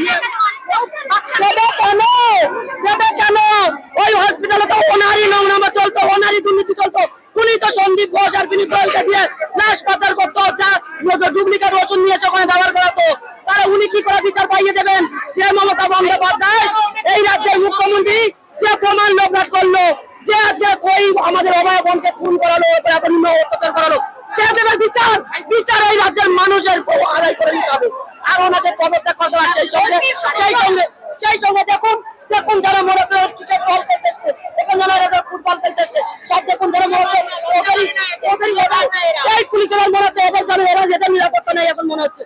কেন দেবে কেন? ওই হসপিটালে তো ওনারই নোংরামা চলতো, ওনারই দুর্নীতি চলতো। উনি তো সন্দীপ ঘোষ আর বিনীত গোয়েলকে দিয়ে লাশ পাচার করতো, যা ডুপ্লিকেট ওষুধ নিয়েছে ওখানে ব্যবহার করাতো। তারা উনি কি করে বিচার পাইয়ে দেবেন? যে মমতা বন্দ্যোপাধ্যায় এই রাজ্যের মুখ্যমন্ত্রী, যে প্রমাণ লোপাট করলো, যে আজকে কই আমাদের অভয় বোনকে খুন করালো, অত্যাচার করালো, সে দেবে বিচার। বিচার এই রাজ্যের মানুষের আদায় করে নিতে হবে। আর ওনাকে পদত্যাগ করতে হবে। সেই সঙ্গে দেখুন যারা মরেছে, ক্রিকেট বল খেলতেছে, দেখুন যারা ফুটবল খেলতেছে, সব দেখুন যারা মরেছে, এই পুলিশের মরেছে, এদের জানে এদের নিরাপত্তা নেই। এখন মনে হচ্ছে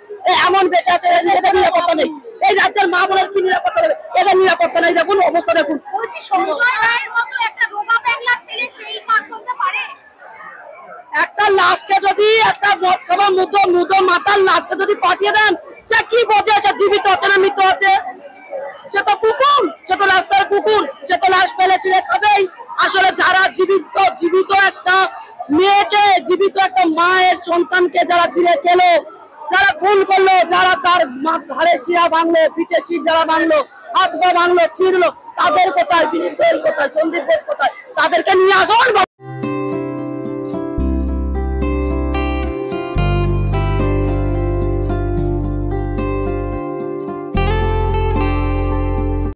এমন বেশি আছে, এদের নিরাপত্তা নেই। এই রাজ্যের মা বোনের কি নিরাপত্তা দেবে? এদের নিরাপত্তা নেই। দেখুন অবস্থা দেখুন। একটা লাশকে যদি একটা মদ খাওয়া মুদো মাতার লাশকে যদি পাঠিয়ে দেন, সে কি বোঝে সে জীবিত আছে না মৃত আছে? সে তো কুকুর, সে তো রাস্তার কুকুর, সে তো লাশ ফেলে ছিঁড়ে খাবেই। আসলে যারা জীবিত একটা মেয়েকে, জীবিত একটা মায়ের সন্তানকে যারা ছিঁড়ে খেলো, যারা খুন করলো, যারা তার ঘাড়ে শিরা ভাঙলো, পিঠে শির যারা ভাঙলো, হাত পা ভাঙলো, ছিঁড়লো, তাদের কোথায়? বিনীত গোয়েল কোথায়? সন্দীপ ঘোষ কোথায়? তাদেরকে নিয়ে আসুন।